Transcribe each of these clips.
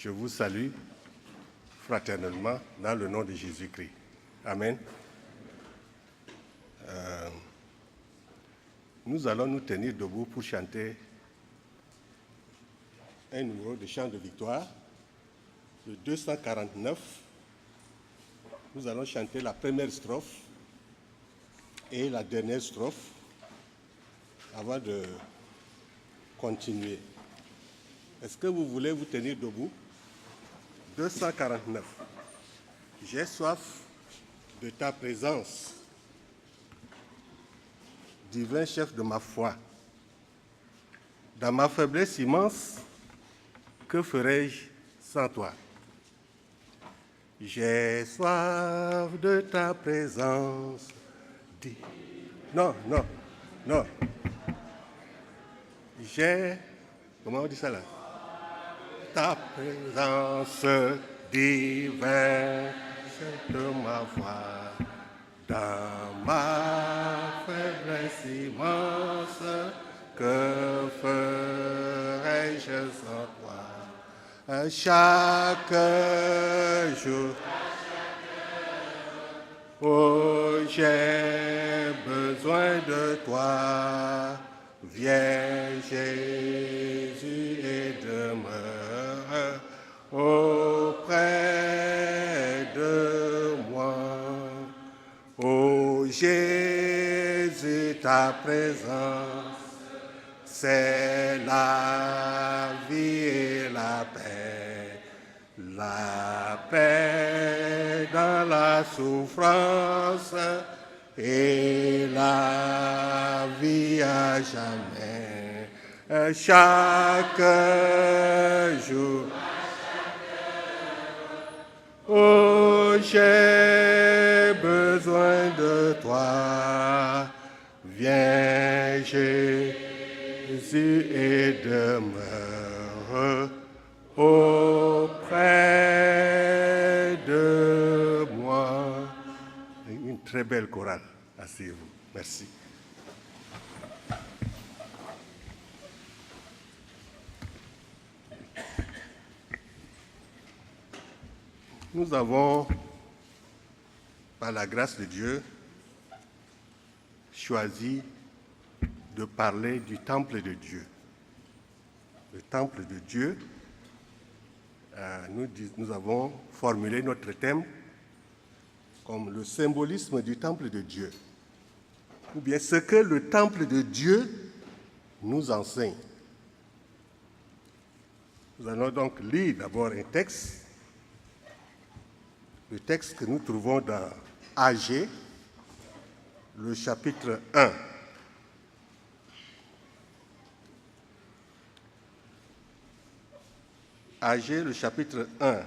Je vous salue fraternellement dans le nom de Jésus-Christ. Amen. Nous allons nous tenir debout pour chanter un numéro de chant de victoire, le 249. Nous allons chanter la première strophe et la dernière strophe avant de continuer. Est-ce que vous voulez vous tenir debout? 249. J'ai soif de ta présence, divin chef de ma foi. Dans ma faiblesse immense, que ferais-je sans toi? J'ai soif de ta présence. Non. J'ai... Comment on dit ça là? Ta présence divine de ma foi, dans ma faiblesse immense, que ferais-je sans toi? Chaque jour, oh, j'ai besoin de toi. Viens Jésus et demeure auprès de moi. Oh Jésus, ta présence, c'est la vie et la paix dans la souffrance et la vie à jamais. Chaque jour, oh, j'ai besoin de toi. Viens Jésus et demeure auprès de moi. Une très belle chorale. Asseyez-vous. Merci. Nous avons, par la grâce de Dieu, choisi de parler du temple de Dieu. Le temple de Dieu, nous avons formulé notre thème comme le symbolisme du temple de Dieu, ou bien ce que le temple de Dieu nous enseigne. Nous allons donc lire d'abord un texte, le texte que nous trouvons dans Agé, le chapitre 1. Agé, le chapitre 1.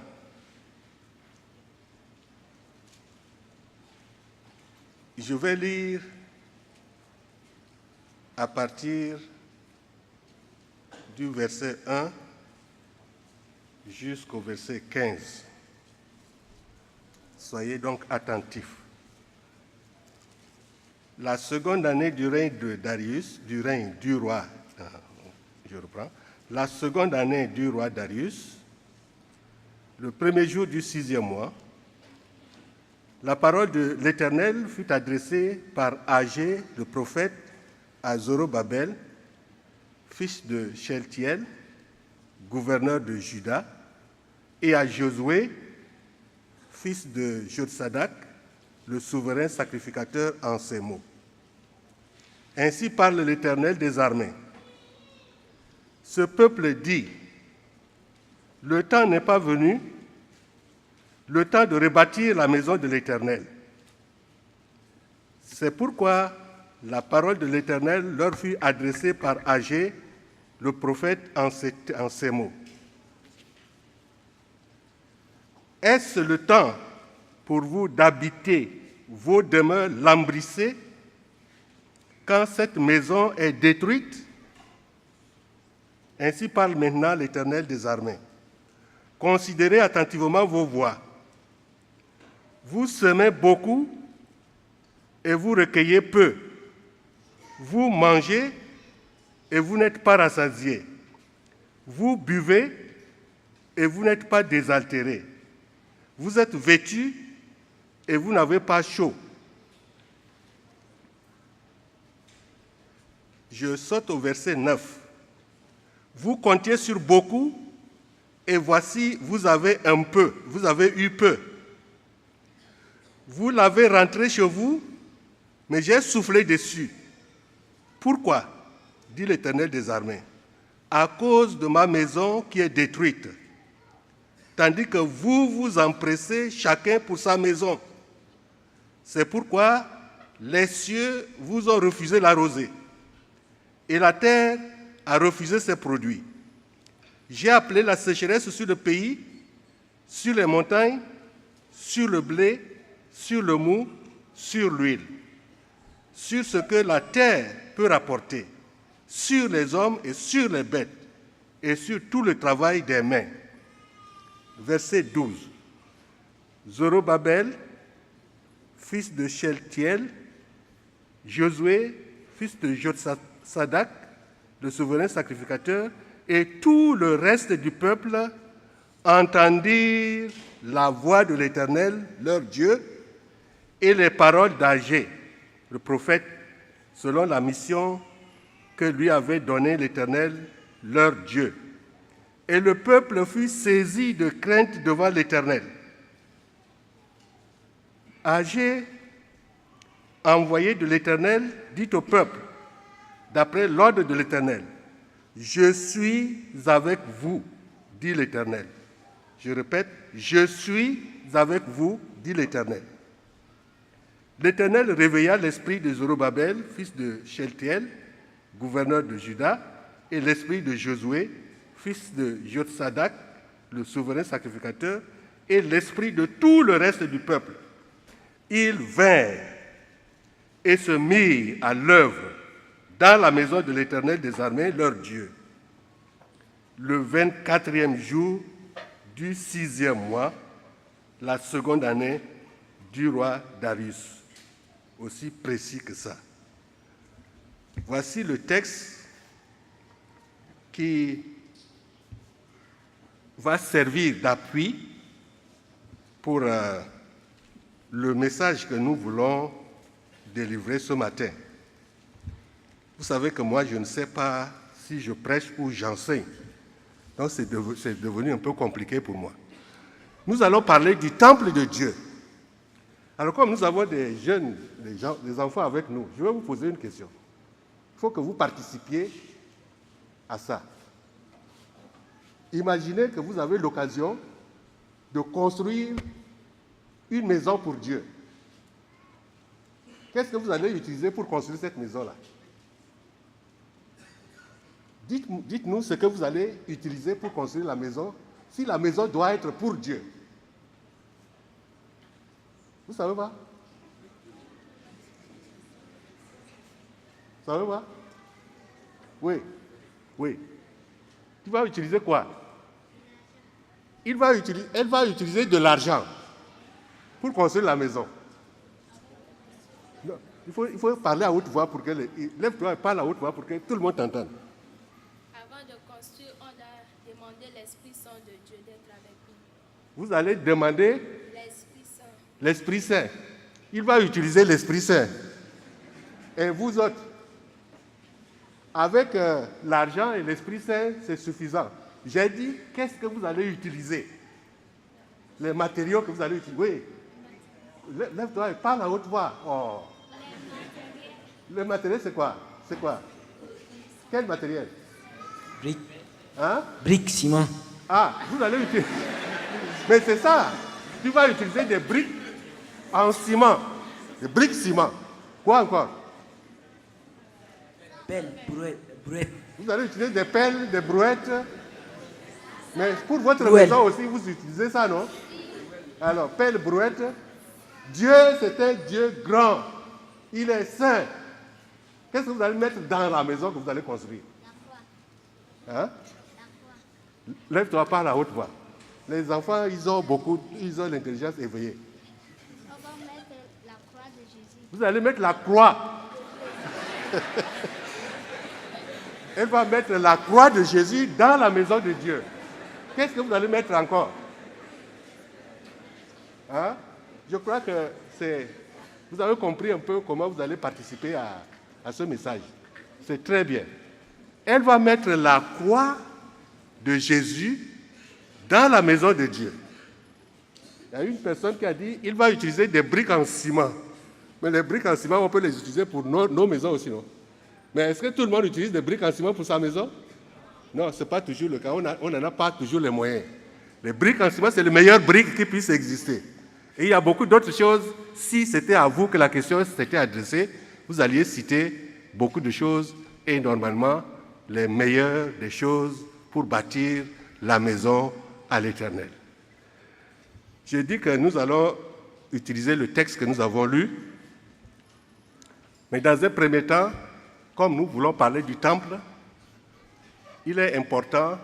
Je vais lire à partir du verset 1 jusqu'au verset 15. Soyez donc attentifs. La seconde année du règne de Darius, La seconde année du roi Darius, le premier jour du 6e mois, la parole de l'Éternel fut adressée par Agé, le prophète, à Zorobabel, fils de Sheltiel, gouverneur de Juda, et à Josué, fils de Jotsadak, le souverain sacrificateur, en ces mots. Ainsi parle l'Éternel des armées. Ce peuple dit, le temps n'est pas venu, le temps de rebâtir la maison de l'Éternel. C'est pourquoi la parole de l'Éternel leur fut adressée par Agé, le prophète, en ces mots. Est-ce le temps pour vous d'habiter vos demeures lambrissées quand cette maison est détruite? Ainsi parle maintenant l'Éternel des armées. Considérez attentivement vos voies. Vous semez beaucoup et vous recueillez peu. Vous mangez et vous n'êtes pas rassasiés. Vous buvez et vous n'êtes pas désaltérés. Vous êtes vêtus et vous n'avez pas chaud. Je saute au verset 9. Vous comptiez sur beaucoup et voici, vous avez un peu, vous avez eu peu. Vous l'avez rentré chez vous, mais j'ai soufflé dessus. Pourquoi? Dit l'Éternel des armées. À cause de ma maison qui est détruite. Tandis que vous vous empressez chacun pour sa maison. C'est pourquoi les cieux vous ont refusé la rosée et la terre a refusé ses produits. J'ai appelé la sécheresse sur le pays, sur les montagnes, sur le blé, sur le mou, sur l'huile, sur ce que la terre peut rapporter, sur les hommes et sur les bêtes, et sur tout le travail des mains. Verset 12. Zorobabel, fils de Sheltiel, Josué, fils de Jotsadak, le souverain sacrificateur, et tout le reste du peuple entendirent la voix de l'Éternel, leur Dieu, et les paroles d'Agé, le prophète, selon la mission que lui avait donnée l'Éternel, leur Dieu. Et le peuple fut saisi de crainte devant l'Éternel. Agé, envoyé de l'Éternel, dit au peuple, d'après l'ordre de l'Éternel, « Je suis avec vous, dit l'Éternel. » Je répète, « Je suis avec vous, dit l'Éternel. » L'Éternel réveilla l'esprit de Zorobabel, fils de Sheltiel, gouverneur de Juda, et l'esprit de Josué, fils de Jotsadak, le souverain sacrificateur, et l'esprit de tout le reste du peuple. Ils vinrent et se mirent à l'œuvre dans la maison de l'Éternel des armées, leur Dieu. Le 24e jour du 6e mois, la seconde année du roi Darius. Aussi précis que ça. Voici le texte qui va servir d'appui pour le message que nous voulons délivrer ce matin. Vous savez que moi, je ne sais pas si je prêche ou j'enseigne. Donc, c'est devenu un peu compliqué pour moi. Nous allons parler du temple de Dieu. Alors, comme nous avons des jeunes, des enfants avec nous, je vais vous poser une question. Il faut que vous participiez à ça. Imaginez que vous avez l'occasion de construire une maison pour Dieu. Qu'est-ce que vous allez utiliser pour construire cette maison-là? Dites-nous ce que vous allez utiliser pour construire la maison, si la maison doit être pour Dieu. Vous savez pas? Vous savez pas? Oui, oui. Tu vas utiliser quoi? Elle va utiliser de l'argent pour construire la maison. Non, il faut parler à haute voix pour que... Lève-toi et parle à haute voix pour que tout le monde t'entende. Avant de construire, on doit demander l'Esprit Saint de Dieu d'être avec nous. Vous allez demander L'Esprit Saint. l'Esprit Saint. Il va utiliser l'Esprit Saint. Et vous autres, avec l'argent et l'Esprit Saint, c'est suffisant. J'ai dit, qu'est-ce que vous allez utiliser? Les matériaux que vous allez utiliser. Oui. Lève-toi et parle à haute voix. Oh. Le matériel, c'est quoi? C'est quoi? Quel matériel? Briques. Hein? Briques, ciment. Ah, vous allez utiliser... Mais c'est ça. Tu vas utiliser des briques en ciment. Des briques ciment. Quoi encore? Pelle, brouette. Vous allez utiliser des pelles, des brouettes. Mais pour votre Brouette. maison aussi, vous utilisez ça, non? Alors, pelle, brouette. Dieu, c'est un Dieu grand. Il est saint. Qu'est-ce que vous allez mettre dans la maison que vous allez construire? La croix. Hein? Lève-toi, parle à haute voix. Les enfants, ils ont l'intelligence éveillée. On va mettre la croix de Jésus. Vous allez mettre la croix. Elle va mettre la croix de Jésus dans la maison de Dieu. Qu'est-ce que vous allez mettre encore? Hein? Je crois que vous avez compris un peu comment vous allez participer à ce message. C'est très bien. Elle va mettre la croix de Jésus dans la maison de Dieu. Il y a une personne qui a dit il va utiliser des briques en ciment. Mais les briques en ciment, on peut les utiliser pour nos maisons aussi, non? Mais est-ce que tout le monde utilise des briques en ciment pour sa maison? Non, ce n'est pas toujours le cas. On n'en a pas toujours les moyens. Les briques en ciment, c'est les meilleures briques qui puissent exister. Et il y a beaucoup d'autres choses. Si c'était à vous que la question s'était adressée, vous alliez citer beaucoup de choses et normalement les meilleures des choses pour bâtir la maison à l'Éternel. J'ai dit que nous allons utiliser le texte que nous avons lu, mais dans un premier temps, comme nous voulons parler du temple, il est important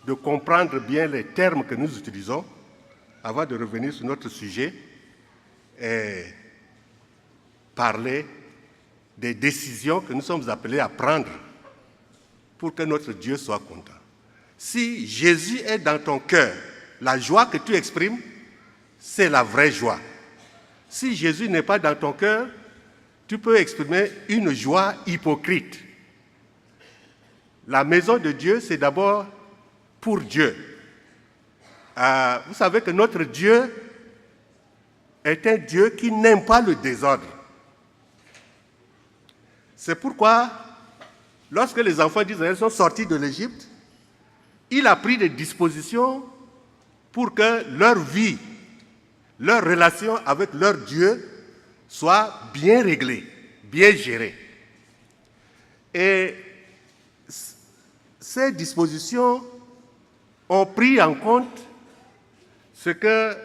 de comprendre bien les termes que nous utilisons avant de revenir sur notre sujet et parler des décisions que nous sommes appelés à prendre pour que notre Dieu soit content. Si Jésus est dans ton cœur, la joie que tu exprimes, c'est la vraie joie. Si Jésus n'est pas dans ton cœur, tu peux exprimer une joie hypocrite. La maison de Dieu, c'est d'abord pour Dieu. Vous savez que notre Dieu est un Dieu qui n'aime pas le désordre. C'est pourquoi, lorsque les enfants d'Israël sont sortis de l'Égypte, il a pris des dispositions pour que leur vie, leur relation avec leur Dieu soit bien réglée, bien gérée. Et ces dispositions ont pris en compte ce que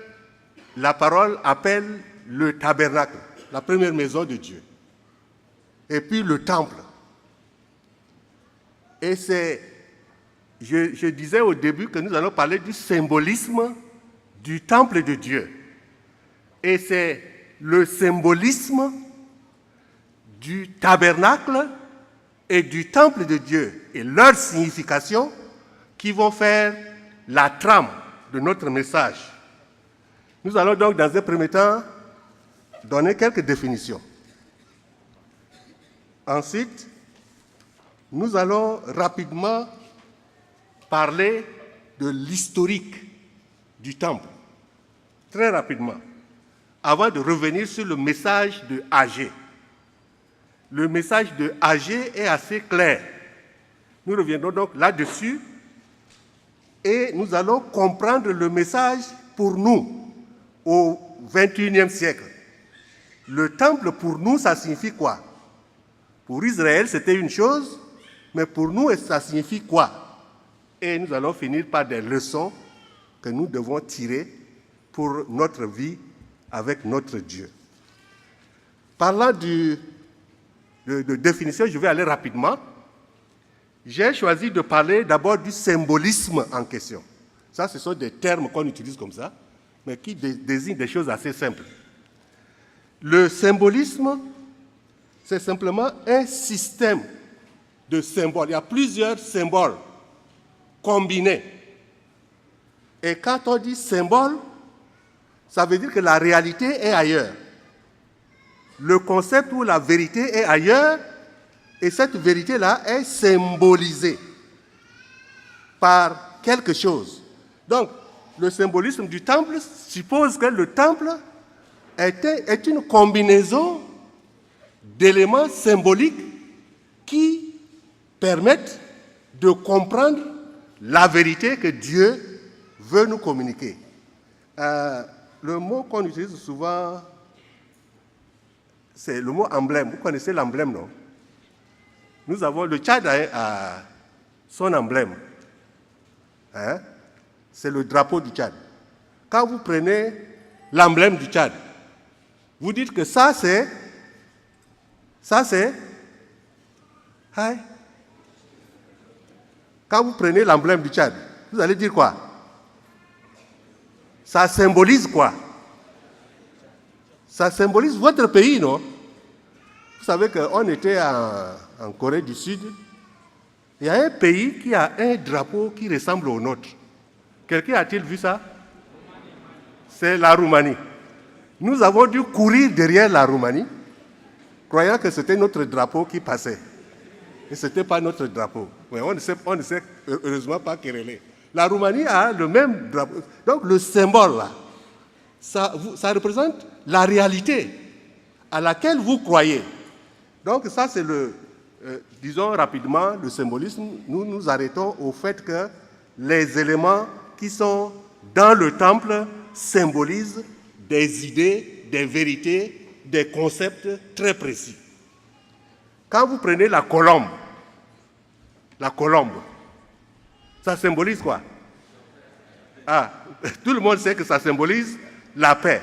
la parole appelle le tabernacle, la première maison de Dieu, et puis le temple. Et je disais au début que nous allons parler du symbolisme du temple de Dieu. Et c'est le symbolisme du tabernacle et du temple de Dieu et leur signification qui vont faire la trame de notre message. Nous allons donc dans un premier temps donner quelques définitions. Ensuite, nous allons rapidement parler de l'historique du temple, très rapidement, avant de revenir sur le message de Agé. Le message de Agé est assez clair. Nous reviendrons donc là-dessus et nous allons comprendre le message pour nous au XXIe siècle. Le temple pour nous, ça signifie quoi? Pour Israël, c'était une chose, mais pour nous, ça signifie quoi? Et nous allons finir par des leçons que nous devons tirer pour notre vie avec notre Dieu. Parlant de définition, je vais aller rapidement. J'ai choisi de parler d'abord du symbolisme en question. Ça, ce sont des termes qu'on utilise comme ça, mais qui désignent des choses assez simples. Le symbolisme, c'est simplement un système de symboles. Il y a plusieurs symboles combinés. Et quand on dit symbole, ça veut dire que la réalité est ailleurs. Le concept ou la vérité est ailleurs, et cette vérité-là est symbolisée par quelque chose. Donc, le symbolisme du temple suppose que le temple est une combinaison d'éléments symboliques qui permettent de comprendre la vérité que Dieu veut nous communiquer. Le mot qu'on utilise souvent, c'est le mot emblème. Vous connaissez l'emblème, non? Nous avons, le Tchad a son emblème. Hein? C'est le drapeau du Tchad. Quand vous prenez l'emblème du Tchad, vous dites que ça c'est... Hein? Quand vous prenez l'emblème du Tchad, vous allez dire quoi? Ça symbolise quoi? Ça symbolise votre pays, non? Vous savez qu'on était en Corée du Sud. Il y a un pays qui a un drapeau qui ressemble au nôtre. Quelqu'un a-t-il vu ça? C'est la Roumanie. Nous avons dû courir derrière la Roumanie, croyant que c'était notre drapeau qui passait. Et ce n'était pas notre drapeau. Mais on ne sait heureusement pas quereller. La Roumanie a le même drapeau. Donc le symbole là, ça représente la réalité à laquelle vous croyez. Donc ça c'est disons rapidement, le symbolisme. Nous nous arrêtons au fait que les éléments qui sont dans le temple symbolisent des idées, des vérités, des concepts très précis. Quand vous prenez la colombe, ça symbolise quoi? Ah, tout le monde sait que ça symbolise la paix.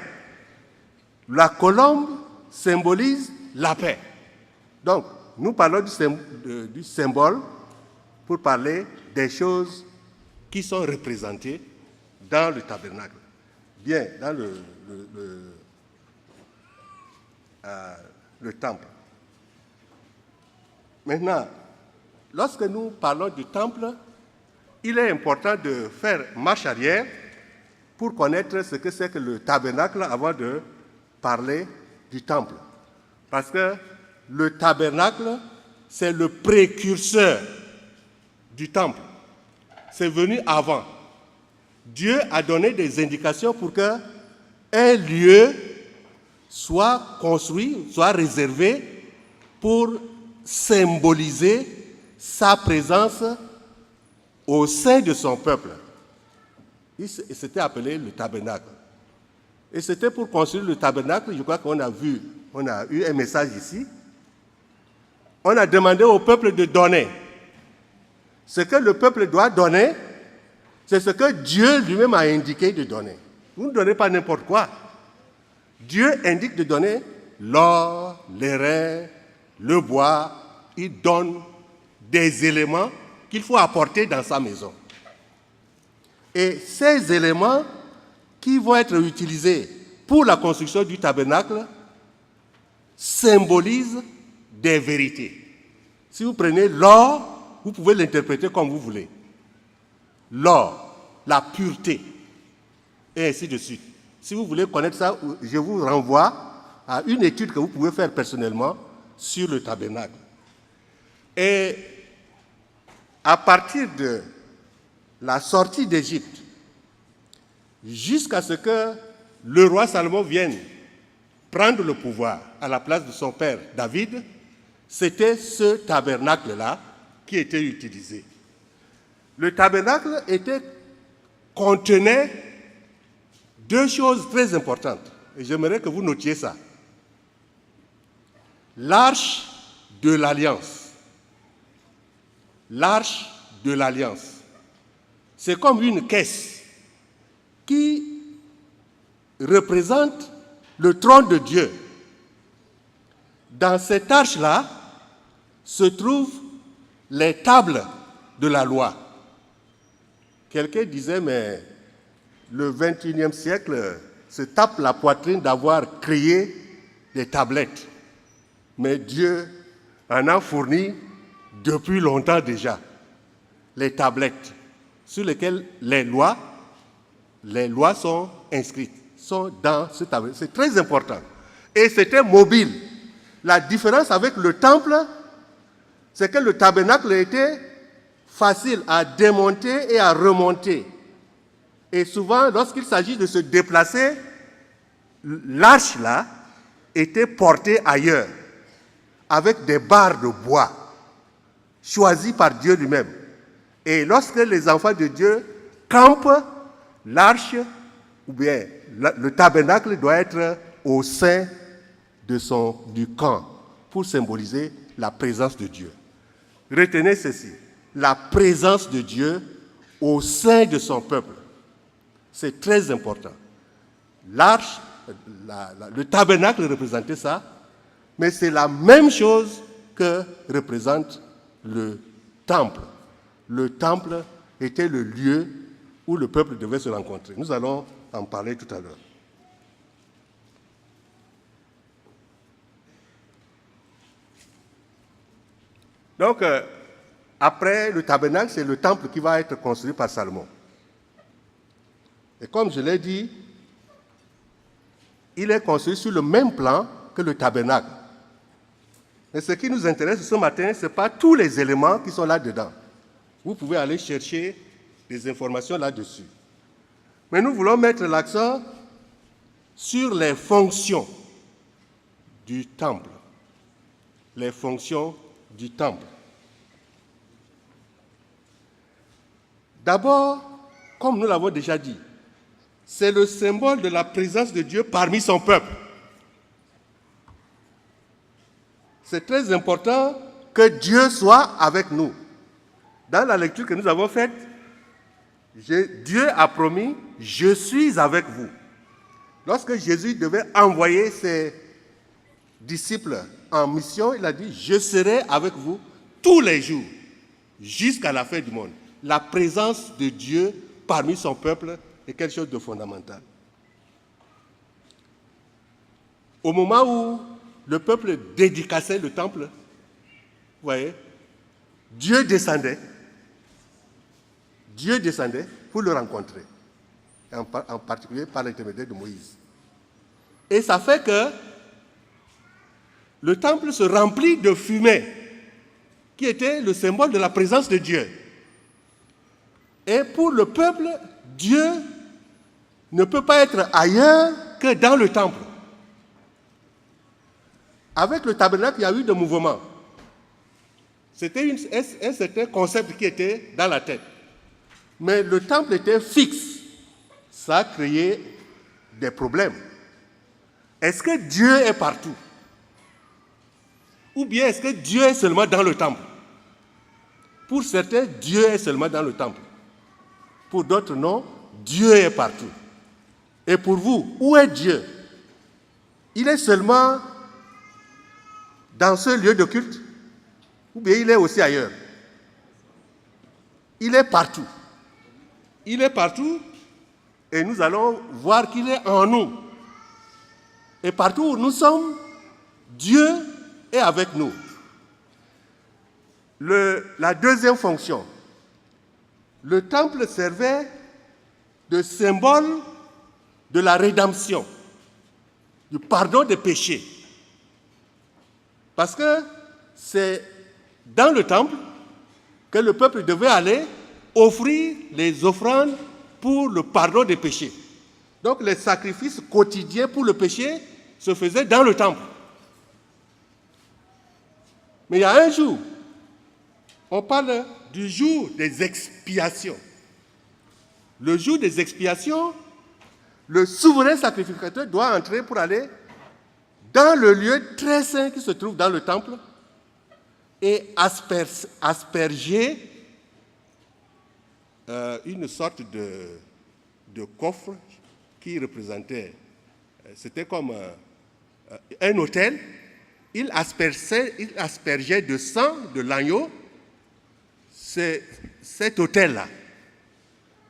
La colombe symbolise la paix. Donc, nous parlons du symbole pour parler des choses qui sont représentées dans le tabernacle. Bien, dans le temple. Maintenant, lorsque nous parlons du temple, il est important de faire marche arrière pour connaître ce que c'est que le tabernacle avant de parler du temple. Parce que le tabernacle, c'est le précurseur du temple. C'est venu avant. Dieu a donné des indications pour qu'un lieu soit construit, soit réservé pour symboliser sa présence au sein de son peuple. C'était appelé le tabernacle. Et c'était pour construire le tabernacle, je crois qu'on a eu un message ici. On a demandé au peuple de donner. Ce que le peuple doit donner, c'est ce que Dieu lui-même a indiqué de donner. Vous ne donnez pas n'importe quoi. Dieu indique de donner l'or, les reins, le bois. Il donne des éléments qu'il faut apporter dans sa maison. Et ces éléments qui vont être utilisés pour la construction du tabernacle symbolisent des vérités. Si vous prenez l'or, vous pouvez l'interpréter comme vous voulez. L'or, la pureté, et ainsi de suite. Si vous voulez connaître ça, je vous renvoie à une étude que vous pouvez faire personnellement sur le tabernacle. Et à partir de la sortie d'Égypte, jusqu'à ce que le roi Salomon vienne prendre le pouvoir à la place de son père David, c'était ce tabernacle-là qui était utilisé. Le tabernacle contenait deux choses très importantes, et j'aimerais que vous notiez ça. L'arche de l'Alliance. L'arche de l'Alliance. C'est comme une caisse qui représente le trône de Dieu. Dans cette arche-là se trouvent les tables de la loi. Quelqu'un disait, mais le 21e siècle se tape la poitrine d'avoir créé des tablettes. Mais Dieu en a fourni depuis longtemps déjà les tablettes sur lesquelles les lois sont inscrites, sont dans ce tabernacle. C'est très important. Et c'était mobile. La différence avec le temple, c'est que le tabernacle était facile à démonter et à remonter. Et souvent, lorsqu'il s'agit de se déplacer, l'arche là était portée ailleurs, avec des barres de bois, choisies par Dieu lui-même. Et lorsque les enfants de Dieu campent, l'arche, ou bien le tabernacle doit être au sein du camp, pour symboliser la présence de Dieu. Retenez ceci, la présence de Dieu au sein de son peuple. C'est très important. L'arche, le tabernacle représentait ça, mais c'est la même chose que représente le temple. Le temple était le lieu où le peuple devait se rencontrer. Nous allons en parler tout à l'heure. Donc, après le tabernacle, c'est le temple qui va être construit par Salomon. Et comme je l'ai dit, il est construit sur le même plan que le tabernacle. Mais ce qui nous intéresse ce matin, ce n'est pas tous les éléments qui sont là-dedans. Vous pouvez aller chercher des informations là-dessus. Mais nous voulons mettre l'accent sur les fonctions du temple. Les fonctions du temple. D'abord, comme nous l'avons déjà dit, c'est le symbole de la présence de Dieu parmi son peuple. C'est très important que Dieu soit avec nous. Dans la lecture que nous avons faite, Dieu a promis « Je suis avec vous ». Lorsque Jésus devait envoyer ses disciples en mission, il a dit « Je serai avec vous tous les jours, jusqu'à la fin du monde ». La présence de Dieu parmi son peuple est quelque chose de fondamental. Au moment où le peuple dédicaçait le temple, vous voyez, Dieu descendait pour le rencontrer, en particulier par l'intermédiaire de Moïse. Et ça fait que le temple se remplit de fumée, qui était le symbole de la présence de Dieu. Et pour le peuple, Dieu ne peut pas être ailleurs que dans le temple. Avec le tabernacle, il y a eu des mouvements. C'était un certain concept qui était dans la tête. Mais le temple était fixe. Ça a créé des problèmes. Est-ce que Dieu est partout? Ou bien est-ce que Dieu est seulement dans le temple? Pour certains, Dieu est seulement dans le temple. Pour d'autres, non, Dieu est partout. Et pour vous, où est Dieu? Il est seulement dans ce lieu de culte? Ou bien il est aussi ailleurs? Il est partout. Il est partout et nous allons voir qu'il est en nous. Et partout où nous sommes, Dieu est avec nous. La deuxième fonction, le temple servait de symbole de la rédemption, du pardon des péchés. Parce que c'est dans le temple que le peuple devait aller offrir les offrandes pour le pardon des péchés. Donc les sacrifices quotidiens pour le péché se faisaient dans le temple. Mais il y a un jour, on parle du jour des expiations. Le jour des expiations, le souverain sacrificateur doit entrer pour aller dans le lieu très saint qui se trouve dans le temple et asperger une sorte de coffre qui représentait, c'était comme un autel. Il aspergeait de sang de l'agneau cet autel-là.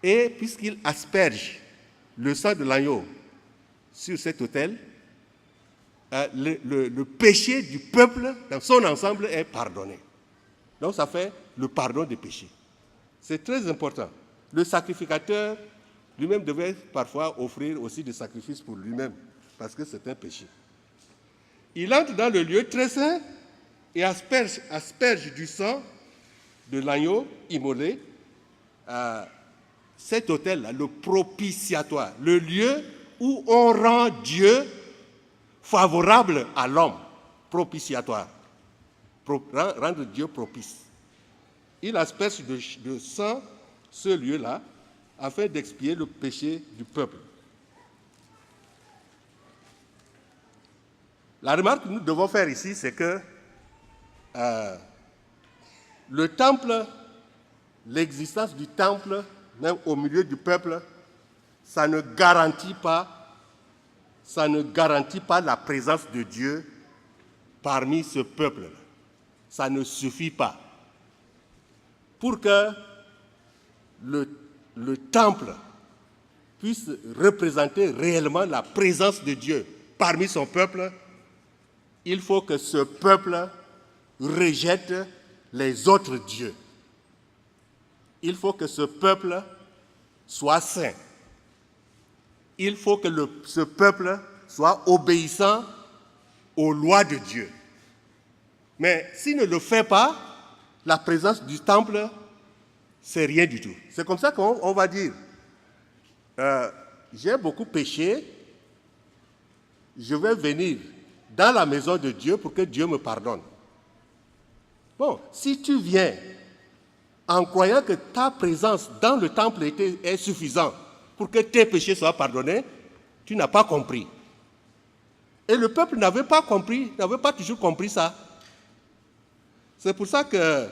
Et puisqu'il asperge le sang de l'agneau sur cet autel, le péché du peuple dans son ensemble est pardonné. Donc ça fait le pardon des péchés. C'est très important. Le sacrificateur lui-même devait parfois offrir aussi des sacrifices pour lui-même, parce que c'est un péché. Il entre dans le lieu très saint et asperge du sang de l'agneau immolé à cet autel-là, le propitiatoire, le lieu où on rend Dieu favorable à l'homme, propitiatoire, rendre Dieu propice. Il asperge de sang ce lieu-là afin d'expier le péché du peuple. La remarque que nous devons faire ici, c'est que le temple, l'existence du temple, même au milieu du peuple, ça ne garantit pas la présence de Dieu parmi ce peuple. Ça ne suffit pas. Pour que le temple puisse représenter réellement la présence de Dieu parmi son peuple, il faut que ce peuple rejette les autres dieux. Il faut que ce peuple soit saint. il faut que ce peuple soit obéissant aux lois de Dieu. Mais s'il ne le fait pas, la présence du temple, c'est rien du tout. C'est comme ça qu'on va dire, j'ai beaucoup péché, je vais venir dans la maison de Dieu pour que Dieu me pardonne. Bon, si tu viens en croyant que ta présence dans le temple est suffisante pour que tes péchés soient pardonnés, tu n'as pas compris. Et le peuple n'avait pas toujours compris ça. C'est pour ça que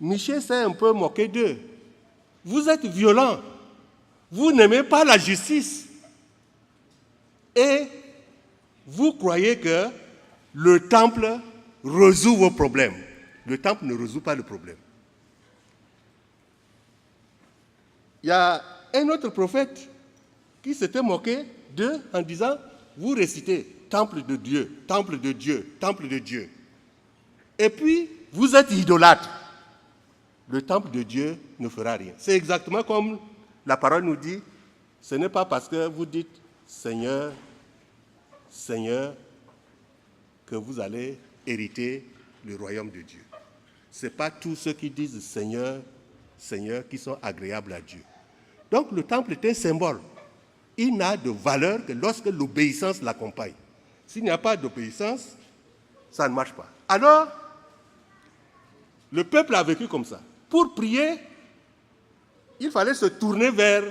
Michée s'est un peu moqué d'eux. Vous êtes violents, vous n'aimez pas la justice et vous croyez que le temple résout vos problèmes. Le temple ne résout pas le problème. Il y a un autre prophète qui s'était moqué d'eux en disant, vous récitez temple de Dieu, temple de Dieu, temple de Dieu. Et puis, vous êtes idolâtres. Le temple de Dieu ne fera rien. C'est exactement comme la parole nous dit, ce n'est pas parce que vous dites Seigneur, Seigneur, que vous allez hériter le royaume de Dieu. Ce n'est pas tous ceux qui disent Seigneur, Seigneur qui sont agréables à Dieu. Donc le temple est un symbole. Il n'a de valeur que lorsque l'obéissance l'accompagne. S'il n'y a pas d'obéissance, ça ne marche pas. Alors, le peuple a vécu comme ça. Pour prier, il fallait se tourner vers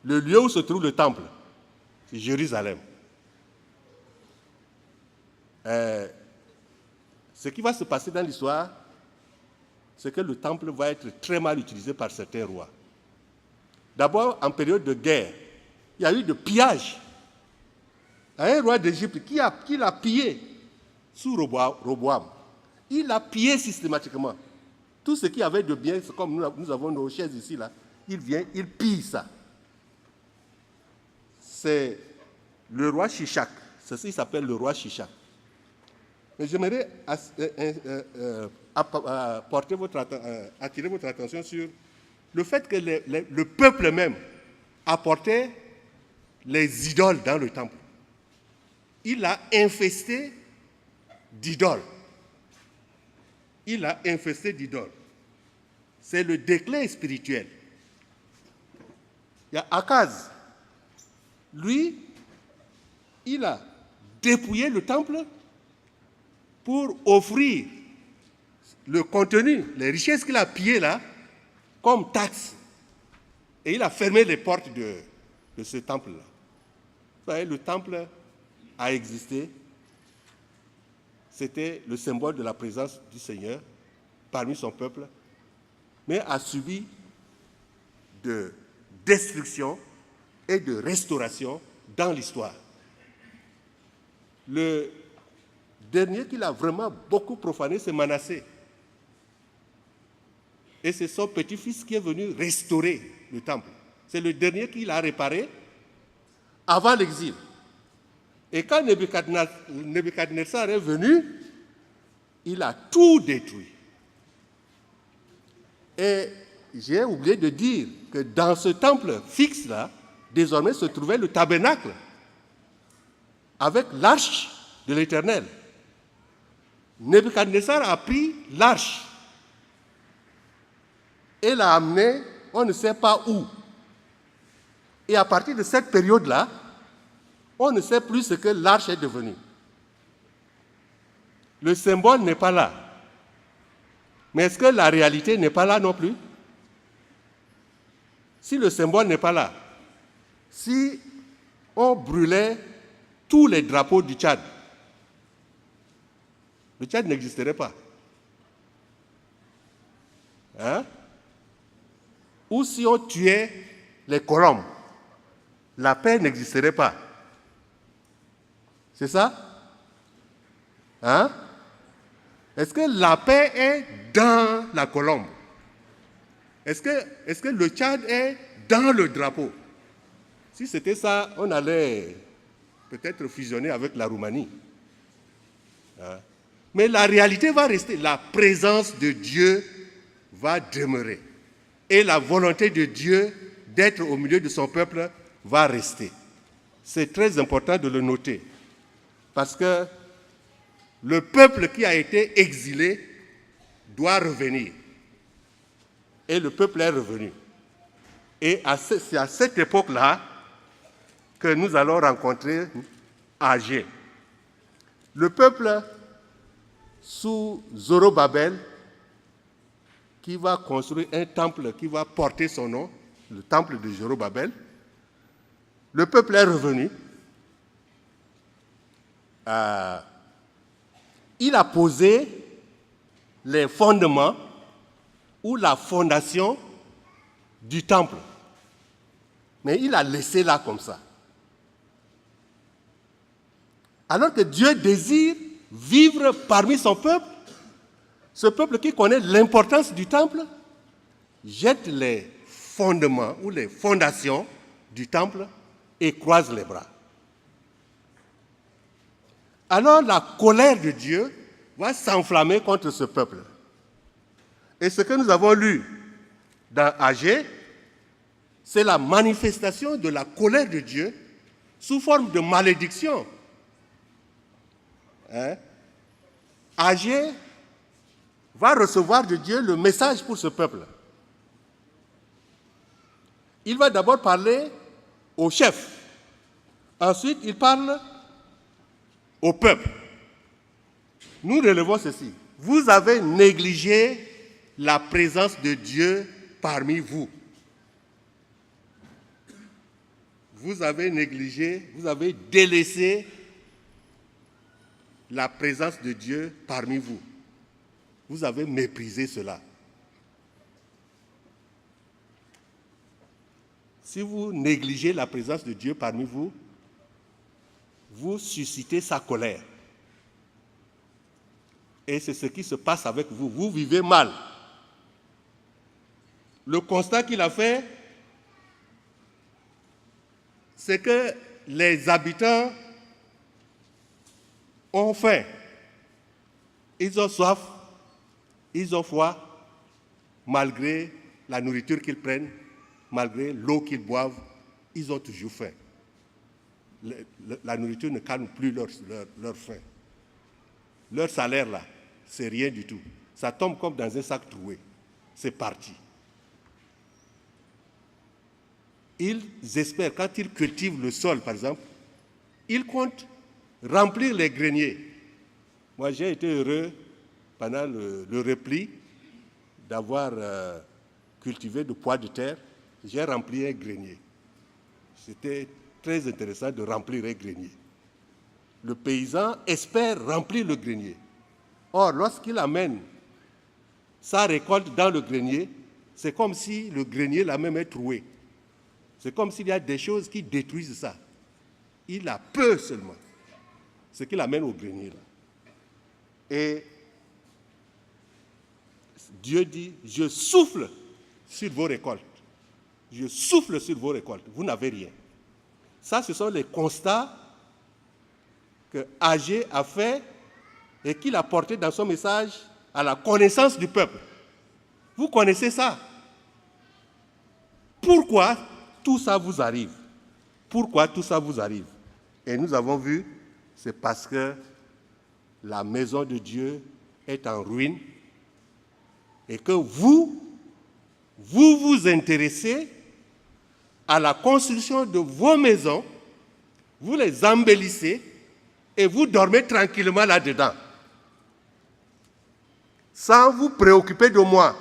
le lieu où se trouve le temple. C'est Jérusalem. Ce qui va se passer dans l'histoire, c'est que le temple va être très mal utilisé par certains rois. D'abord, en période de guerre, il y a eu de pillage. Il y a un roi d'Égypte qui l'a pillé sous Roboam. Il l'a pillé systématiquement. Tout ce qui avait de bien, c'est comme nous avons nos chaises ici, là, il vient, il pille ça. C'est le roi Shishak. Ceci s'appelle le roi Shishak. Mais j'aimerais attirer votre attention sur le fait que le peuple même apportait les idoles dans le temple. Il a infesté d'idoles. Il a infesté d'idoles. C'est le déclin spirituel. Il y a Akaz. Lui, il a dépouillé le temple pour offrir le contenu, les richesses qu'il a pillées là, comme taxe. Et il a fermé les portes de ce temple-là. Vous savez, le temple a existé. C'était le symbole de la présence du Seigneur parmi son peuple, mais a subi de destruction et de restauration dans l'histoire. Le dernier qu'il a vraiment beaucoup profané, c'est Manassé. Et c'est son petit-fils qui est venu restaurer le temple. C'est le dernier qu'il a réparé avant l'exil. Et quand Nebuchadnezzar est venu, il a tout détruit. Et j'ai oublié de dire que dans ce temple fixe-là, désormais se trouvait le tabernacle avec l'arche de l'Éternel. Nebuchadnezzar a pris l'arche et l'a amenée, on ne sait pas où. Et à partir de cette période-là, on ne sait plus ce que l'arche est devenue. Le symbole n'est pas là. Mais est-ce que la réalité n'est pas là non plus? Si le symbole n'est pas là, si on brûlait tous les drapeaux du Tchad, le Tchad n'existerait pas. Hein? Ou si on tuait les colombes, la paix n'existerait pas. C'est ça? Hein? Est-ce que la paix est dans la colombe? Est-ce que le Tchad est dans le drapeau? Si c'était ça, on allait peut-être fusionner avec la Roumanie. Hein? Mais la réalité va rester. La présence de Dieu va demeurer. Et la volonté de Dieu d'être au milieu de son peuple va rester. C'est très important de le noter, parce que le peuple qui a été exilé doit revenir. Et le peuple est revenu. Et c'est à cette époque-là que nous allons rencontrer Agé. Le peuple sous Zorobabel, qui va construire un temple qui va porter son nom, le temple de Zorobabel, le peuple est revenu. Il a posé les fondements ou la fondation du temple. Mais il a laissé là comme ça. Alors que Dieu désire vivre parmi son peuple, ce peuple qui connaît l'importance du temple, jette les fondements ou les fondations du temple et croise les bras. Alors la colère de Dieu va s'enflammer contre ce peuple. Et ce que nous avons lu dans Agé, c'est la manifestation de la colère de Dieu sous forme de malédiction. Agé va recevoir de Dieu le message pour ce peuple. Il va d'abord parler au chef. Ensuite, il parle au peuple. Nous relevons ceci. Vous avez négligé la présence de Dieu parmi vous. Vous avez négligé, vous avez délaissé la présence de Dieu parmi vous. Vous avez méprisé cela. Si vous négligez la présence de Dieu parmi vous, vous suscitez sa colère. Et c'est ce qui se passe avec vous. Vous vivez mal. Le constat qu'il a fait, c'est que les habitants ont faim. Ils ont soif, ils ont froid, malgré la nourriture qu'ils prennent, malgré l'eau qu'ils boivent, ils ont toujours faim. La nourriture ne calme plus leur faim. Leur salaire, là, c'est rien du tout. Ça tombe comme dans un sac troué. C'est parti. Ils espèrent, quand ils cultivent le sol, par exemple, ils comptent remplir les greniers. Moi, j'ai été heureux, pendant le repli, d'avoir cultivé du pois de terre. J'ai rempli un grenier. C'était très intéressant de remplir un grenier. Le paysan espère remplir le grenier. Or, lorsqu'il amène sa récolte dans le grenier, c'est comme si le grenier là même est troué. C'est comme s'il y a des choses qui détruisent ça. Il a peur seulement. Ce qu'il amène au grenier là. Et Dieu dit, je souffle sur vos récoltes. Je souffle sur vos récoltes. Vous n'avez rien. Ça, ce sont les constats que Agé a fait et qu'il a porté dans son message à la connaissance du peuple. Vous connaissez ça. Pourquoi tout ça vous arrive? Pourquoi tout ça vous arrive? Et nous avons vu, c'est parce que la maison de Dieu est en ruine et que vous vous intéressez à la construction de vos maisons, vous les embellissez et vous dormez tranquillement là-dedans, sans vous préoccuper de moi.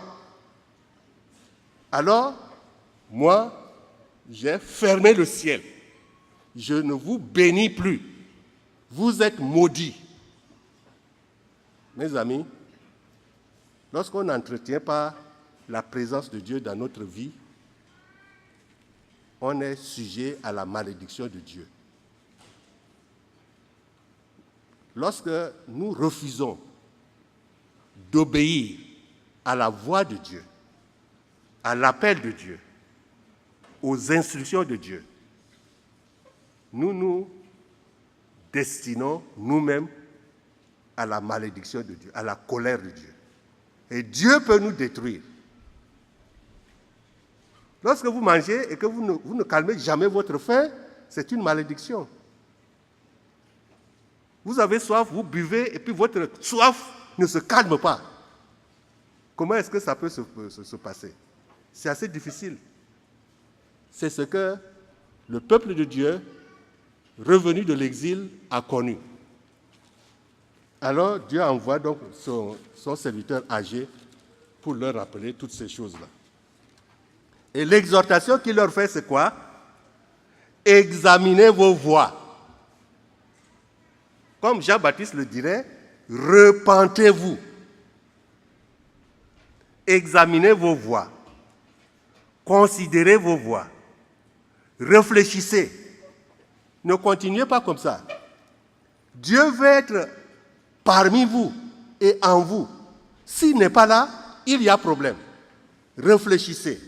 Alors, moi, j'ai fermé le ciel. Je ne vous bénis plus. Vous êtes maudits. Mes amis, lorsqu'on n'entretient pas la présence de Dieu dans notre vie, on est sujet à la malédiction de Dieu. Lorsque nous refusons d'obéir à la voix de Dieu, à l'appel de Dieu, aux instructions de Dieu, nous nous destinons nous-mêmes à la malédiction de Dieu, à la colère de Dieu. Et Dieu peut nous détruire. Lorsque vous mangez et que vous ne calmez jamais votre faim, c'est une malédiction. Vous avez soif, vous buvez et puis votre soif ne se calme pas. Comment est-ce que ça peut se passer? C'est assez difficile. C'est ce que le peuple de Dieu, revenu de l'exil, a connu. Alors Dieu envoie donc son serviteur âgé pour leur rappeler toutes ces choses-là. Et l'exhortation qu'il leur fait, c'est quoi? Examinez vos voies. Comme Jean-Baptiste le dirait, repentez-vous. Examinez vos voies. Considérez vos voies. Réfléchissez. Ne continuez pas comme ça. Dieu veut être parmi vous et en vous. S'il n'est pas là, il y a problème. Réfléchissez.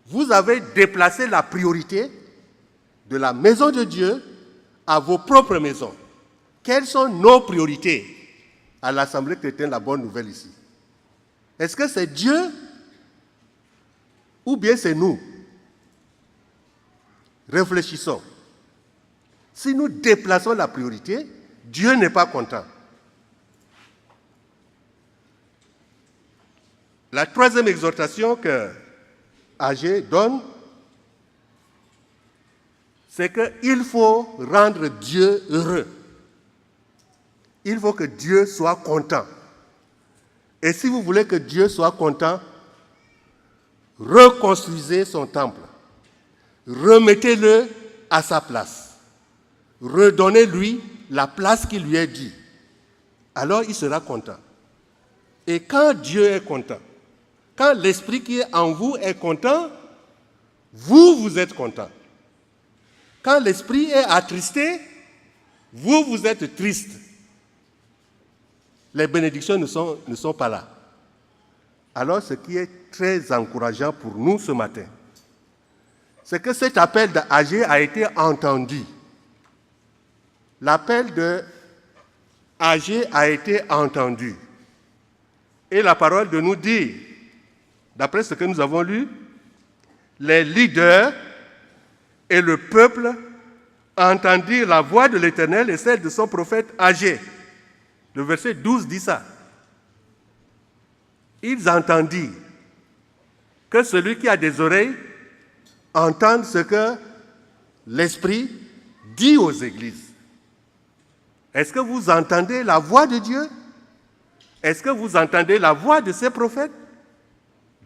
Vous avez déplacé la priorité de la maison de Dieu à vos propres maisons. Quelles sont nos priorités à l'Assemblée chrétienne, la bonne nouvelle ici? Est-ce que c'est Dieu ou bien c'est nous? Réfléchissons. Si nous déplaçons la priorité, Dieu n'est pas content. La troisième exhortation que Agé donne, c'est qu'il faut rendre Dieu heureux. Il faut que Dieu soit content. Et si vous voulez que Dieu soit content, reconstruisez son temple. Remettez-le à sa place. Redonnez-lui la place qui lui est due. Alors il sera content. Et quand Dieu est content, quand l'Esprit qui est en vous est content, vous êtes content. Quand l'Esprit est attristé, vous êtes triste. Les bénédictions ne sont pas là. Alors ce qui est très encourageant pour nous ce matin, c'est que cet appel d'Agé a été entendu. L'appel d'Agé a été entendu. Et la parole de nous dit, d'après ce que nous avons lu, les leaders et le peuple entendirent la voix de l'Éternel et celle de son prophète Agé. Le verset 12 dit ça. Ils entendirent que celui qui a des oreilles entende ce que l'Esprit dit aux églises. Est-ce que vous entendez la voix de Dieu? Est-ce que vous entendez la voix de ses prophètes?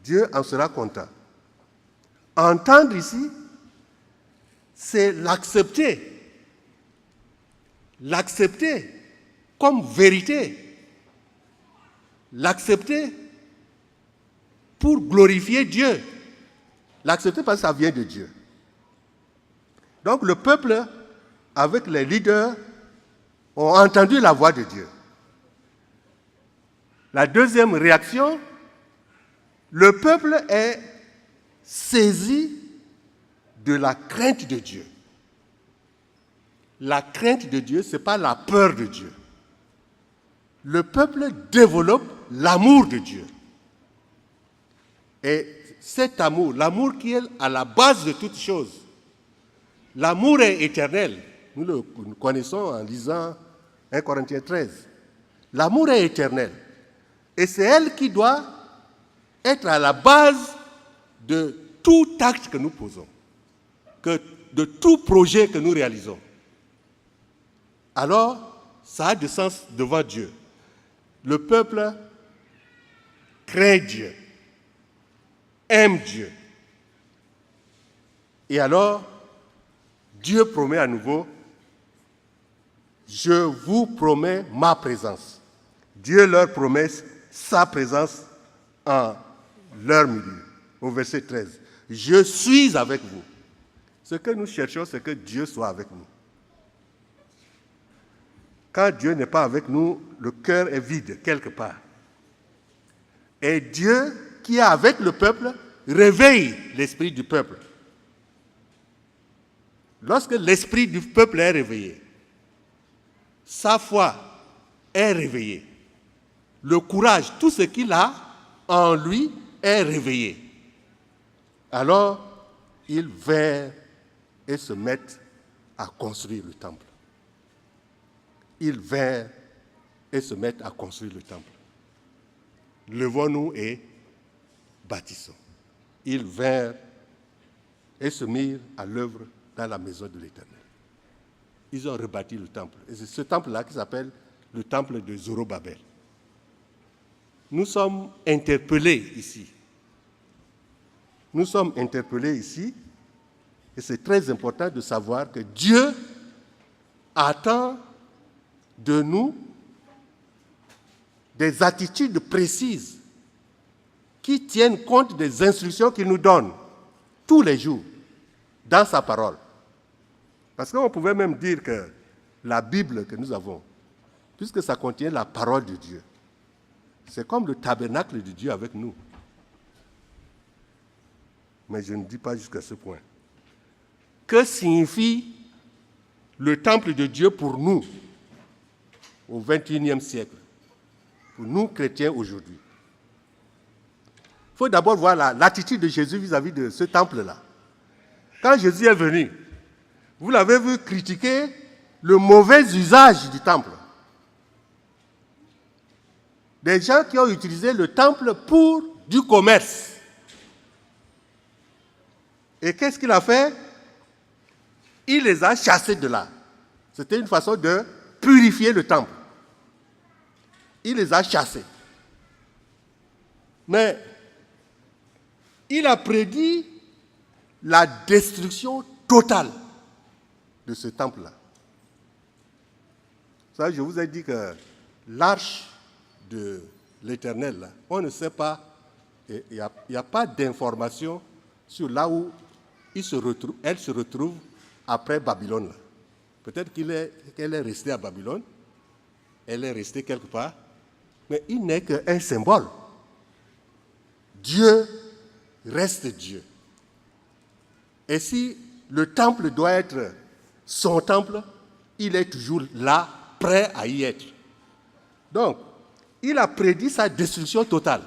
Dieu en sera content. Entendre ici, c'est l'accepter. L'accepter comme vérité. L'accepter pour glorifier Dieu. L'accepter parce que ça vient de Dieu. Donc le peuple, avec les leaders, ont entendu la voix de Dieu. La deuxième réaction, le peuple est saisi de la crainte de Dieu. La crainte de Dieu, ce n'est pas la peur de Dieu. Le peuple développe l'amour de Dieu. Et cet amour, l'amour qui est à la base de toutes choses, l'amour est éternel. Nous le connaissons en lisant 1 Corinthiens 13. L'amour est éternel. Et c'est elle qui doit être à la base de tout acte que nous posons, de tout projet que nous réalisons. Alors, ça a du sens devant Dieu. Le peuple craint Dieu, aime Dieu. Et alors, Dieu promet à nouveau, je vous promets ma présence. Dieu leur promet sa présence en leur milieu. Au verset 13. Je suis avec vous. Ce que nous cherchons, c'est que Dieu soit avec nous. Quand Dieu n'est pas avec nous, le cœur est vide quelque part. Et Dieu, qui est avec le peuple, réveille l'esprit du peuple. Lorsque l'esprit du peuple est réveillé, sa foi est réveillée. Le courage, tout ce qu'il a en lui est réveillé. Alors, ils vinrent et se mettent à construire le temple. Ils vinrent et se mettent à construire le temple. Levons-nous et bâtissons. Ils vinrent et se mirent à l'œuvre dans la maison de l'Éternel. Ils ont rebâti le temple. Et c'est ce temple-là qui s'appelle le temple de Zorobabel. Nous sommes interpellés ici. Nous sommes interpellés ici, et c'est très important de savoir que Dieu attend de nous des attitudes précises qui tiennent compte des instructions qu'il nous donne tous les jours dans sa parole. Parce qu'on pouvait même dire que la Bible que nous avons, puisque ça contient la parole de Dieu, c'est comme le tabernacle de Dieu avec nous. Mais je ne dis pas jusqu'à ce point. Que signifie le temple de Dieu pour nous au XXIe siècle, pour nous chrétiens aujourd'hui? Il faut d'abord voir l'attitude de Jésus vis-à-vis de ce temple-là. Quand Jésus est venu, vous l'avez vu critiquer le mauvais usage du temple. Des gens qui ont utilisé le temple pour du commerce. Et qu'est-ce qu'il a fait? Il les a chassés de là. C'était une façon de purifier le temple. Il les a chassés. Mais il a prédit la destruction totale de ce temple-là. Ça, je vous ai dit que l'arche de l'Éternel, là, on ne sait pas, il n'y a pas d'information sur là où elle se retrouve après Babylone. Là. Peut-être qu'elle est restée à Babylone, elle est restée quelque part, mais il n'est qu'un symbole. Dieu reste Dieu. Et si le temple doit être son temple, il est toujours là, prêt à y être. Donc, il a prédit sa destruction totale.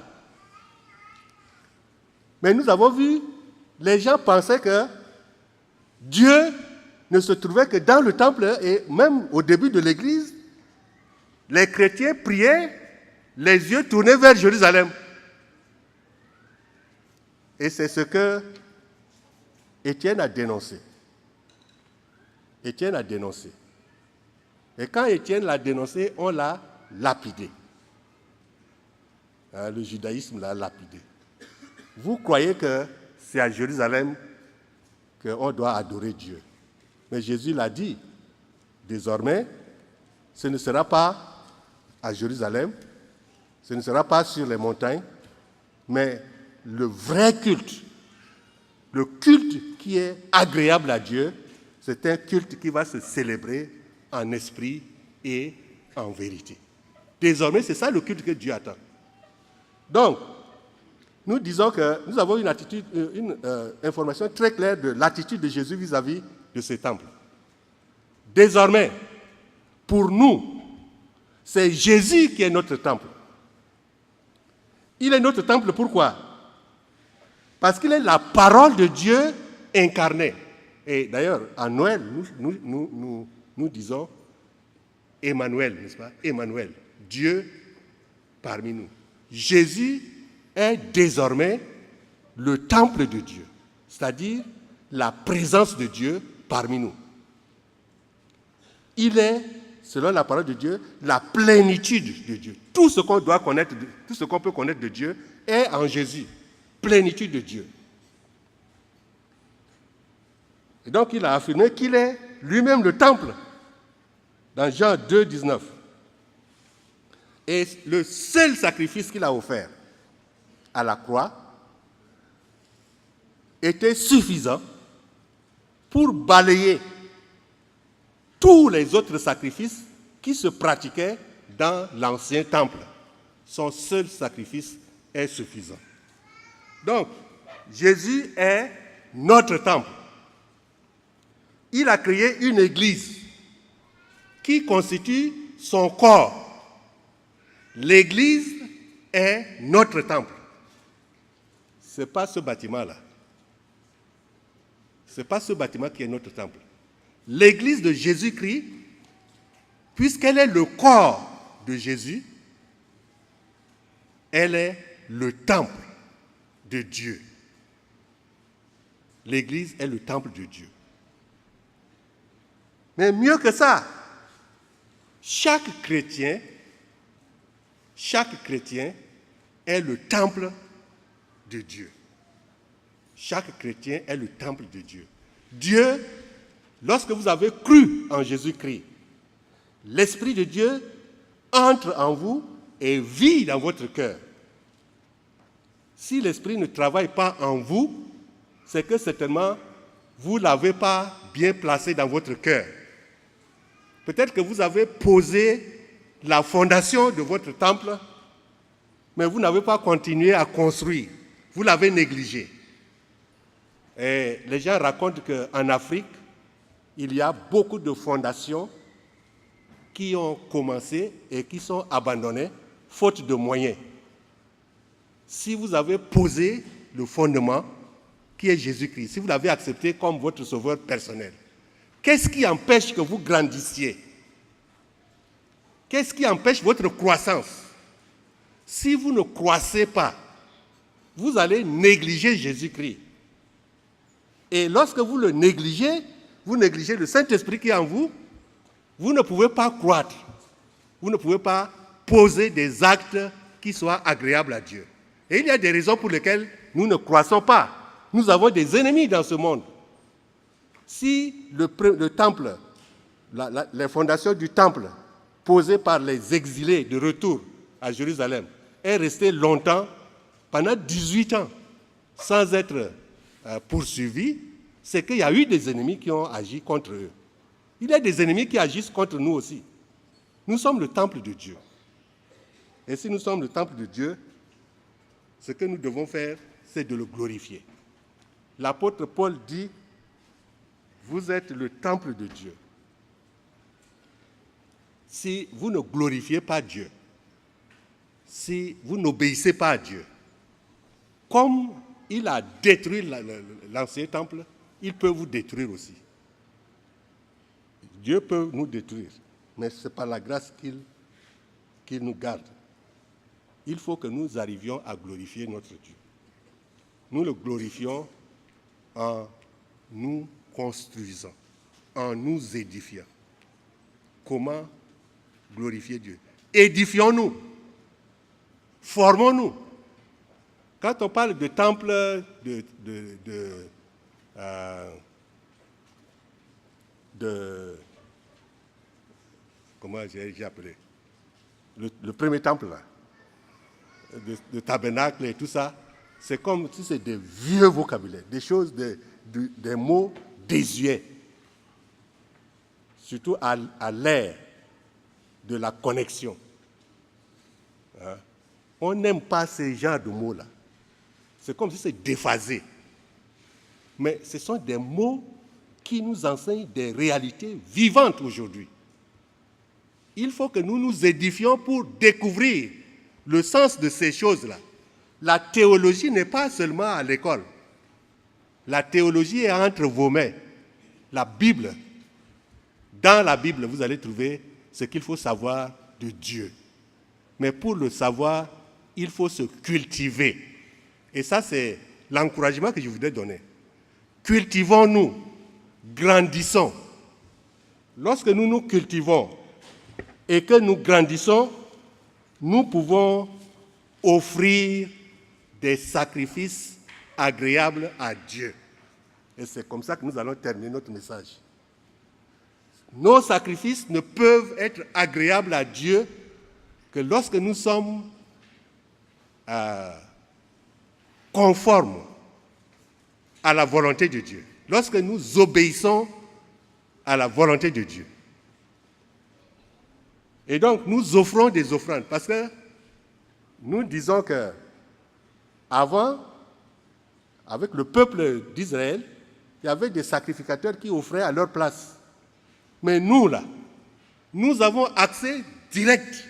Mais nous avons vu, les gens pensaient que Dieu ne se trouvait que dans le temple, et même au début de l'Église, les chrétiens priaient, les yeux tournés vers Jérusalem. Et c'est ce que Étienne a dénoncé. Étienne a dénoncé. Et quand Étienne l'a dénoncé, on l'a lapidé. Le judaïsme l'a lapidé. Vous croyez que c'est à Jérusalem qu'on doit adorer Dieu. Mais Jésus l'a dit, désormais, ce ne sera pas à Jérusalem, ce ne sera pas sur les montagnes, mais le vrai culte, le culte qui est agréable à Dieu, c'est un culte qui va se célébrer en esprit et en vérité. Désormais, c'est ça le culte que Dieu attend. Donc, nous disons que nous avons une information très claire de l'attitude de Jésus vis-à-vis de ce temple. Désormais, pour nous, c'est Jésus qui est notre temple. Il est notre temple, pourquoi? Parce qu'il est la parole de Dieu incarnée. Et d'ailleurs, à Noël, nous disons Emmanuel, n'est-ce pas? Emmanuel, Dieu parmi nous. Jésus est désormais le temple de Dieu, c'est-à-dire la présence de Dieu parmi nous. Il est, selon la parole de Dieu, la plénitude de Dieu. Tout ce qu'on doit connaître, tout ce qu'on peut connaître de Dieu est en Jésus. Plénitude de Dieu. Et donc il a affirmé qu'il est lui-même le temple dans Jean 2, 19. Et le seul sacrifice qu'il a offert à la croix était suffisant pour balayer tous les autres sacrifices qui se pratiquaient dans l'ancien temple. Son seul sacrifice est suffisant. Donc, Jésus est notre temple. Il a créé une église qui constitue son corps. L'église est notre temple. Ce n'est pas ce bâtiment-là. Ce n'est pas ce bâtiment qui est notre temple. L'église de Jésus-Christ, puisqu'elle est le corps de Jésus, elle est le temple de Dieu. L'église est le temple de Dieu. Mais mieux que ça, chaque chrétien est le temple de Dieu. Chaque chrétien est le temple de Dieu. Dieu, lorsque vous avez cru en Jésus-Christ, l'Esprit de Dieu entre en vous et vit dans votre cœur. Si l'Esprit ne travaille pas en vous, c'est que certainement, vous ne l'avez pas bien placé dans votre cœur. Peut-être que vous avez posé la fondation de votre temple, mais vous n'avez pas continué à construire. Vous l'avez négligé. Et les gens racontent qu'en Afrique, il y a beaucoup de fondations qui ont commencé et qui sont abandonnées, faute de moyens. Si vous avez posé le fondement, qui est Jésus-Christ, si vous l'avez accepté comme votre sauveur personnel, qu'est-ce qui empêche que vous grandissiez? Qu'est-ce qui empêche votre croissance? Si vous ne croissez pas, vous allez négliger Jésus-Christ. Et lorsque vous le négligez, vous négligez le Saint-Esprit qui est en vous, vous ne pouvez pas croître. Vous ne pouvez pas poser des actes qui soient agréables à Dieu. Et il y a des raisons pour lesquelles nous ne croissons pas. Nous avons des ennemis dans ce monde. Si le temple, les fondations du temple posées par les exilés de retour à Jérusalem est restée longtemps, pendant 18 ans, sans être poursuivis, c'est qu'il y a eu des ennemis qui ont agi contre eux. Il y a des ennemis qui agissent contre nous aussi. Nous sommes le temple de Dieu. Et si nous sommes le temple de Dieu, ce que nous devons faire, c'est de le glorifier. L'apôtre Paul dit, vous êtes le temple de Dieu. Si vous ne glorifiez pas Dieu, si vous n'obéissez pas à Dieu, comme il a détruit l'ancien temple, il peut vous détruire aussi. Dieu peut nous détruire, mais c'est par la grâce qu'il nous garde. Il faut que nous arrivions à glorifier notre Dieu. Nous le glorifions en nous construisant, en nous édifiant. Comment glorifier Dieu? Édifions-nous, formons-nous. Quand on parle de temple, comment j'ai appelé? Le premier temple, là, de tabernacle et tout ça, c'est comme si c'est des vieux vocabulaires, des choses, des mots désuets, surtout à l'ère de la connexion. Hein? On n'aime pas ces genres de mots-là. C'est comme si c'est déphasé. Mais ce sont des mots qui nous enseignent des réalités vivantes aujourd'hui. Il faut que nous nous édifions pour découvrir le sens de ces choses-là. La théologie n'est pas seulement à l'école. La théologie est entre vos mains. La Bible, dans la Bible, vous allez trouver ce qu'il faut savoir de Dieu. Mais pour le savoir, il faut se cultiver. Et ça, c'est l'encouragement que je voudrais donner. Cultivons-nous, grandissons. Lorsque nous nous cultivons et que nous grandissons, nous pouvons offrir des sacrifices agréables à Dieu. Et c'est comme ça que nous allons terminer notre message. Nos sacrifices ne peuvent être agréables à Dieu que lorsque nous sommes conformes à la volonté de Dieu, lorsque nous obéissons à la volonté de Dieu. Et donc, nous offrons des offrandes, parce que nous disons que avant, avec le peuple d'Israël, il y avait des sacrificateurs qui offraient à leur place. Mais nous, là, nous avons accès direct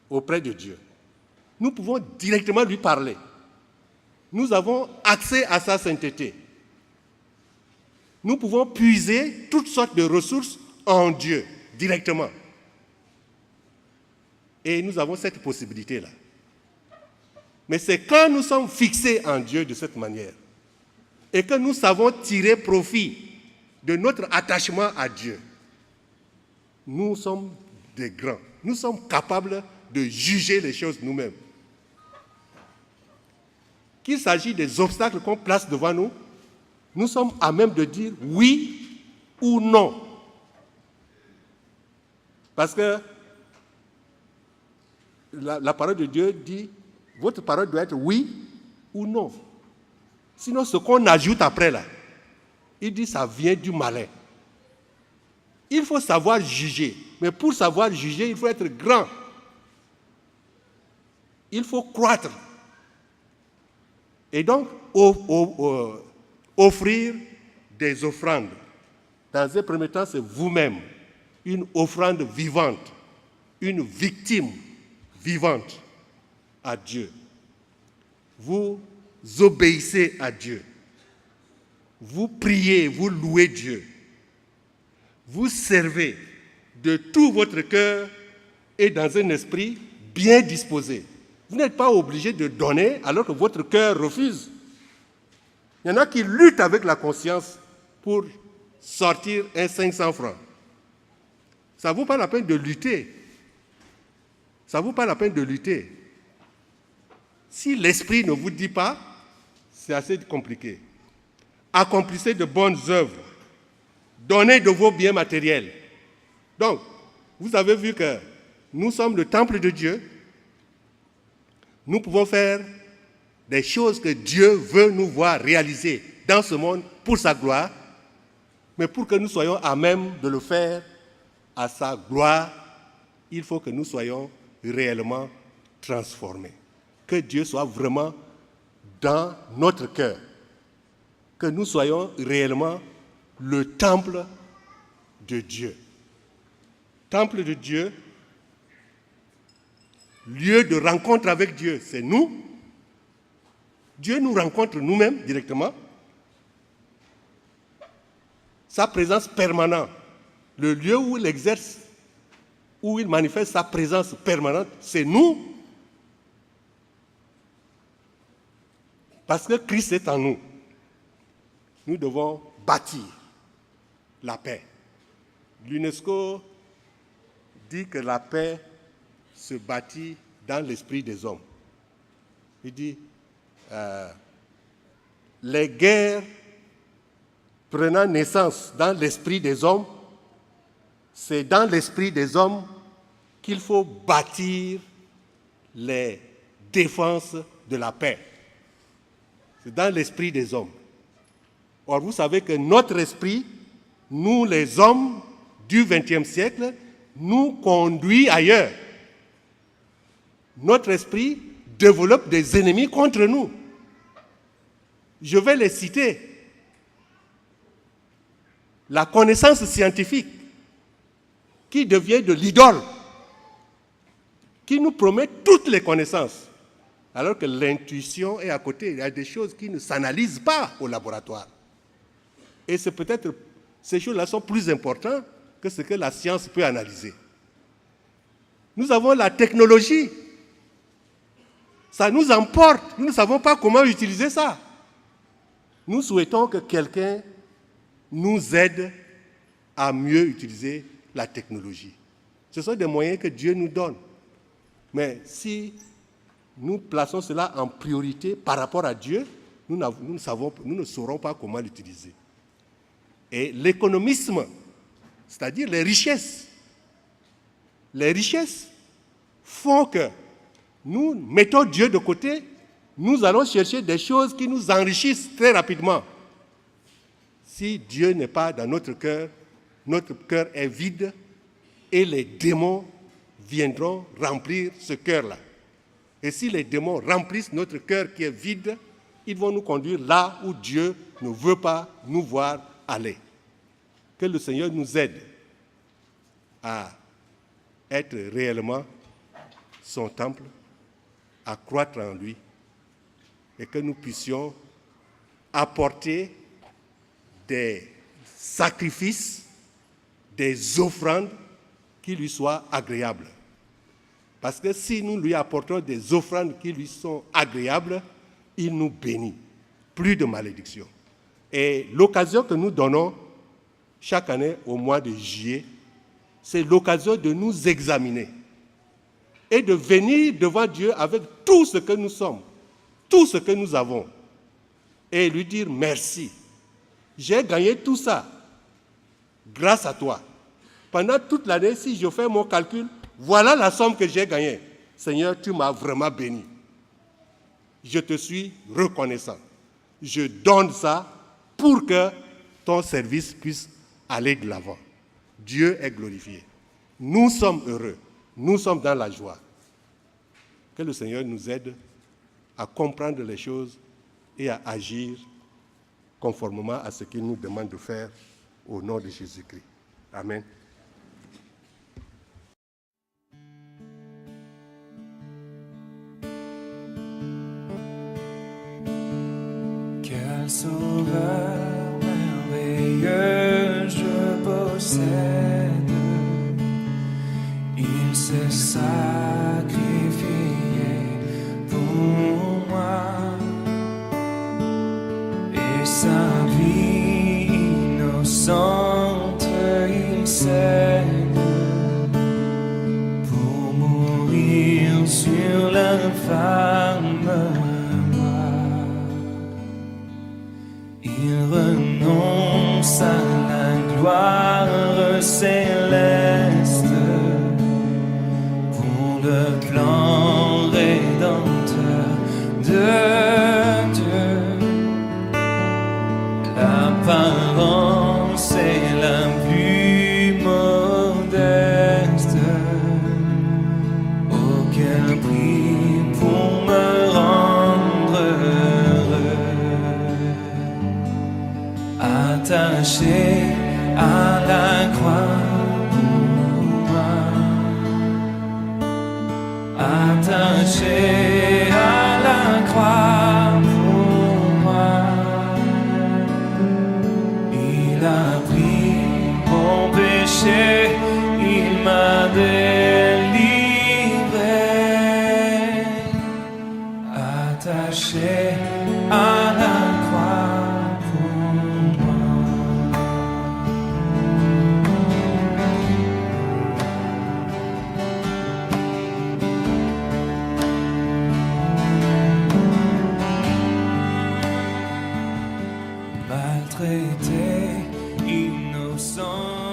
auprès de Dieu. Nous pouvons directement lui parler. Nous avons accès à sa sainteté. nous pouvons puiser toutes sortes de ressources en Dieu, directement. Et nous avons cette possibilité-là. Mais c'est quand nous sommes fixés en Dieu de cette manière et que nous savons tirer profit de notre attachement à Dieu, nous sommes des grands. Nous sommes capables de juger les choses nous-mêmes. Qu'il s'agit des obstacles qu'on place devant nous, nous sommes à même de dire oui ou non. Parce que la parole de Dieu dit, votre parole doit être oui ou non. Sinon, ce qu'on ajoute après là, il dit ça vient du malin. Il faut savoir juger. Mais pour savoir juger, il faut être grand. Il faut croître. Et donc, offrir des offrandes. Dans un premier temps, c'est vous-même. Une offrande vivante. Une victime vivante à Dieu. Vous obéissez à Dieu. Vous priez, vous louez Dieu. Vous servez de tout votre cœur et dans un esprit bien disposé. Vous n'êtes pas obligé de donner alors que votre cœur refuse. Il y en a qui luttent avec la conscience pour sortir un 500 francs. Ça ne vaut pas la peine de lutter. Ça ne vaut pas la peine de lutter. Si l'esprit ne vous dit pas, c'est assez compliqué. Accomplissez de bonnes œuvres. Donnez de vos biens matériels. Donc, vous avez vu que nous sommes le temple de Dieu. Nous pouvons faire des choses que Dieu veut nous voir réaliser dans ce monde pour sa gloire, mais pour que nous soyons à même de le faire à sa gloire, il faut que nous soyons réellement transformés. Que Dieu soit vraiment dans notre cœur. Que nous soyons réellement le temple de Dieu. Temple de Dieu, lieu de rencontre avec Dieu, c'est nous. Dieu nous rencontre nous-mêmes directement. Sa présence permanente, le lieu où il exerce, où il manifeste sa présence permanente, c'est nous. Parce que Christ est en nous. Nous devons bâtir la paix. L'UNESCO dit que la paix se bâtit dans l'esprit des hommes. Il dit, les guerres prenant naissance dans l'esprit des hommes, c'est dans l'esprit des hommes qu'il faut bâtir les défenses de la paix. C'est dans l'esprit des hommes. Or, vous savez que notre esprit, nous les hommes du XXe siècle, nous conduit ailleurs. Notre esprit développe des ennemis contre nous. Je vais les citer. La connaissance scientifique, qui devient de l'idole, qui nous promet toutes les connaissances, alors que l'intuition est à côté. Il y a des choses qui ne s'analysent pas au laboratoire. Et c'est peut-être, ces choses-là sont plus importantes que ce que la science peut analyser. Nous avons la technologie. Ça nous emporte. Nous ne savons pas comment utiliser ça. Nous souhaitons que quelqu'un nous aide à mieux utiliser la technologie. Ce sont des moyens que Dieu nous donne. Mais si nous plaçons cela en priorité par rapport à Dieu, nous ne saurons pas comment l'utiliser. Et l'économisme, c'est-à-dire les richesses font que nous mettons Dieu de côté, nous allons chercher des choses qui nous enrichissent très rapidement. Si Dieu n'est pas dans notre cœur est vide et les démons viendront remplir ce cœur-là. Et si les démons remplissent notre cœur qui est vide, ils vont nous conduire là où Dieu ne veut pas nous voir aller. Que le Seigneur nous aide à être réellement son temple, à croître en lui, et que nous puissions apporter des sacrifices, des offrandes qui lui soient agréables. Parce que si nous lui apportons des offrandes qui lui sont agréables, il nous bénit. Plus de malédiction. Et l'occasion que nous donnons chaque année au mois de juillet, c'est l'occasion de nous examiner et de venir devant Dieu avec tout ce que nous sommes, tout ce que nous avons, et lui dire merci. J'ai gagné tout ça grâce à toi. Pendant toute l'année, si je fais mon calcul, voilà la somme que j'ai gagnée. Seigneur, tu m'as vraiment béni. Je te suis reconnaissant. Je donne ça pour que ton service puisse aller de l'avant. Dieu est glorifié. Nous sommes heureux. Nous sommes dans la joie. Que le Seigneur nous aide à comprendre les choses et à agir conformément à ce qu'il nous demande de faire au nom de Jésus-Christ. Amen. Quel sauveur merveilleux je possède, il s'est sacrifié pour moi, et sa vie innocente il cède pour mourir sur l'infâme. Il renonce à la gloire céleste pour le plan rédempteur de Dieu. L'apparence est la plus modeste. Auquel prix pour me rendre attaché à la croix pour moi, attaché à la croix pour moi, il a pris mon péché, il m'a délivré, attaché à la croix. Maltraité, innocent.